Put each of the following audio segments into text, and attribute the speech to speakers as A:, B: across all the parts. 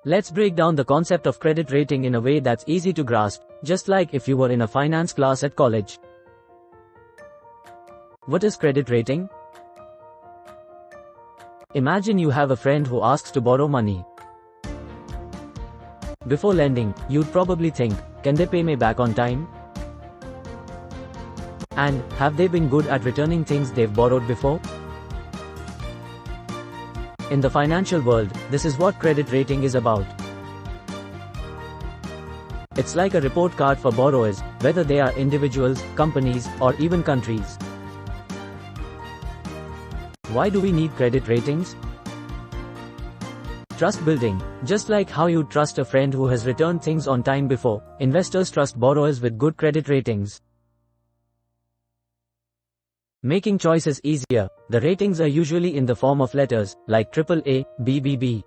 A: Let's break down the concept of credit rating in a way that's easy to grasp, just like if you were in a finance class at college. What is credit rating? Imagine you have a friend who asks to borrow money. Before lending, you'd probably think, can they pay me back on time? And, have they been good at returning things they've borrowed before? In the financial world, this is what credit rating is about. It's like a report card for borrowers, whether they are individuals, companies, or even countries. Why do we need credit ratings? Trust building. Just like how you trust a friend who has returned things on time before, investors trust borrowers with good credit ratings. Making choices easier. The ratings are usually in the form of letters, like AAA, BBB.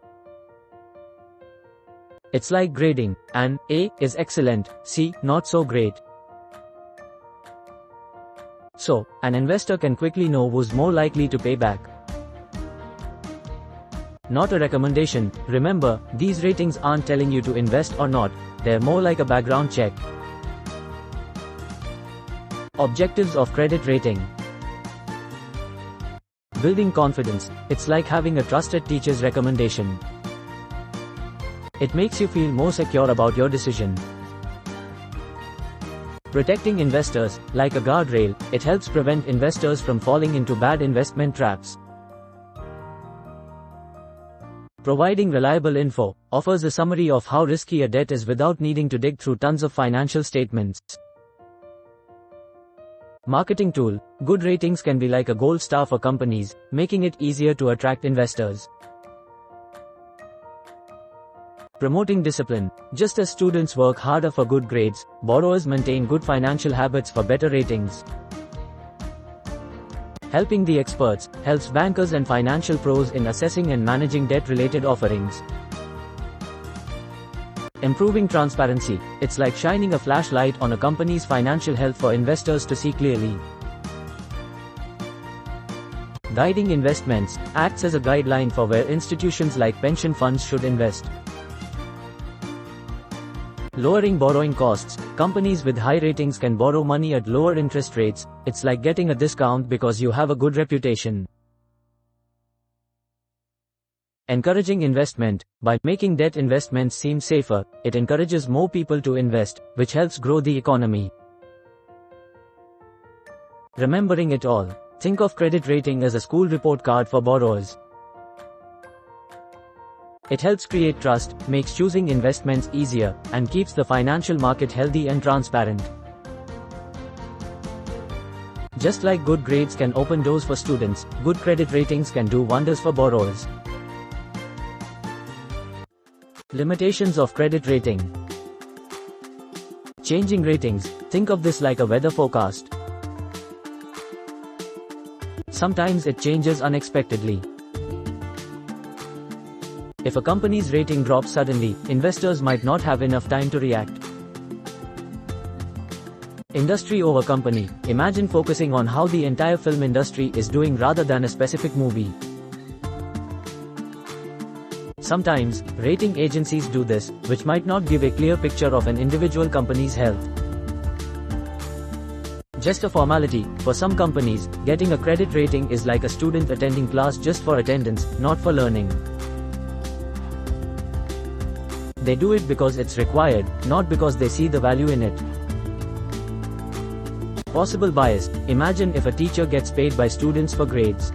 A: It's like grading, and A is excellent, C not so great. So, an investor can quickly know who's more likely to pay back. Not a recommendation. Remember, these ratings aren't telling you to invest or not, they're more like a background check. Objectives of credit rating. Building confidence. It's like having a trusted teacher's recommendation. It makes you feel more secure about your decision. Protecting investors. Like a guardrail, it helps prevent investors from falling into bad investment traps. Providing reliable info. Offers a summary of how risky a debt is without needing to dig through tons of financial statements. Marketing tool. Good ratings can be like a gold star for companies, making it easier to attract investors. Promoting discipline. Just as students work harder for good grades, borrowers maintain good financial habits for better ratings. Helping the experts. Helps bankers and financial pros in assessing and managing debt-related offerings. Improving transparency. It's like shining a flashlight on a company's financial health for investors to see clearly. Guiding investments. Acts as a guideline for where institutions like pension funds should invest. Lowering borrowing costs. Companies with high ratings can borrow money at lower interest rates. It's like getting a discount because you have a good reputation. Encouraging investment. By making debt investments seem safer, it encourages more people to invest, which helps grow the economy. Remembering it all. Think of credit rating as a school report card for borrowers. It helps create trust, makes choosing investments easier, and keeps the financial market healthy and transparent. Just like good grades can open doors for students, good credit ratings can do wonders for borrowers. Limitations of credit rating. Changing ratings. Think of this like a weather forecast. Sometimes it changes unexpectedly. If a company's rating drops suddenly, investors might not have enough time to react. Industry over company. Imagine focusing on how the entire film industry is doing rather than a specific movie. Sometimes, rating agencies do this, which might not give a clear picture of an individual company's health. Just a formality. For some companies, getting a credit rating is like a student attending class just for attendance, not for learning. They do it because it's required, not because they see the value in it. Possible bias. Imagine if a teacher gets paid by students for grades.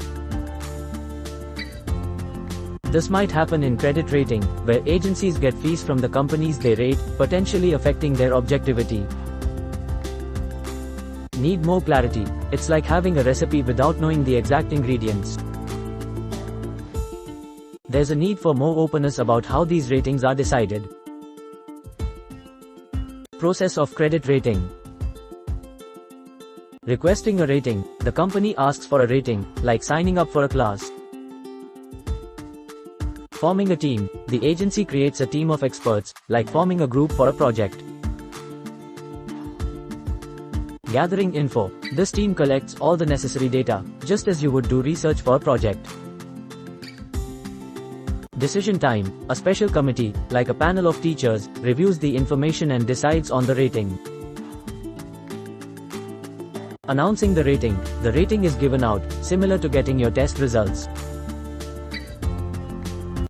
A: This might happen in credit rating, where agencies get fees from the companies they rate, potentially affecting their objectivity. Need more clarity. It's like having a recipe without knowing the exact ingredients. There's a need for more openness about how these ratings are decided. Process of credit rating. Requesting a rating. The company asks for a rating, like signing up for a class. Forming a team. The agency creates a team of experts, like forming a group for a project. Gathering info. This team collects all the necessary data, just as you would do research for a project. Decision time, a special committee, like a panel of teachers, reviews the information and decides on the rating. Announcing the rating is given out, similar to getting your test results.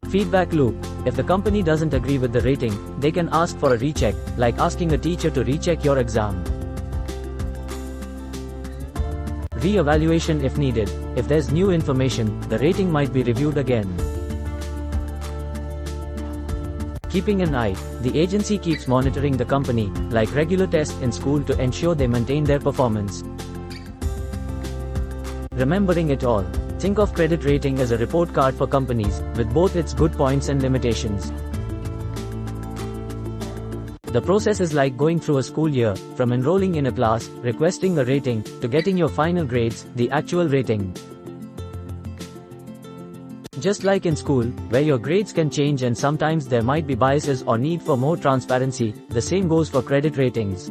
A: Feedback loop, if the company doesn't agree with the rating, they can ask for a recheck, like asking a teacher to recheck your exam. Re-evaluation if needed, if there's new information, the rating might be reviewed again. Keeping an eye, the agency keeps monitoring the company, like regular tests in school to ensure they maintain their performance. Remembering it all, think of credit rating as a report card for companies, with both its good points and limitations. The process is like going through a school year, from enrolling in a class, requesting a rating, to getting your final grades, the actual rating. Just like in school, where your grades can change and sometimes there might be biases or need for more transparency, the same goes for credit ratings.